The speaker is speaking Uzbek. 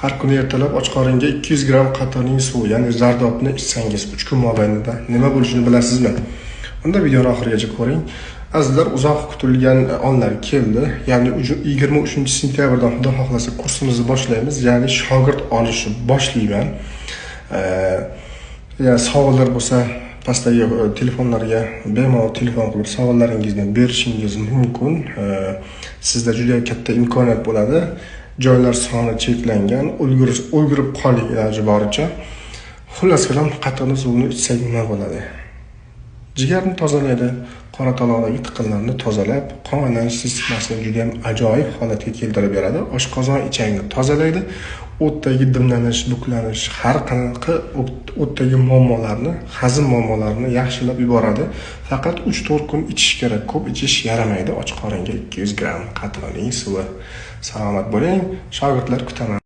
Har kuni ertalab och qoringa 200 gram qatoning suv, ya'ni zardobni ichsangiz 3 kun mobaynida nima bo'lishini bilasizmi? Unda videoni oxirigacha ko'ring. Azizlar, uzoq kutilgan onlar keldi. Ya'ni 23-sentyabrdan xudo xohlasa kursimizni boshlaymiz. Ya'ni shogird olishni boshlayman. Ya savollar bo'lsa, pastdagi telefonlarga bemalol telefon qilib savollaringizni berishingiz mumkin. Sizda juda katta imkoniyat bo'ladi. Joylar soni cheklangan, ulgurib qoling iloji boricha. Xullas kalom, qattiq suvni ichsak nima bo'ladi? Jigarni tozalaydi, qora taloqdagi tiqinlarni tozalab, qon aylanish sistemasiga juda ham ajoyib holatga keltirib beradi. Oshqozon ichangni tozalaydi, o'tdagi dimlanish, buklanish, har qanaqa o'tdagi muammolarni, hazm muammolarini yaxshilab yuboradi. Faqat 3-4 kun ichish kerak, ko'p ichish yaramaydi. Och qoringa 200 gram qatiqning suvi. Salomat bo'ling, shogirdlar kutaman.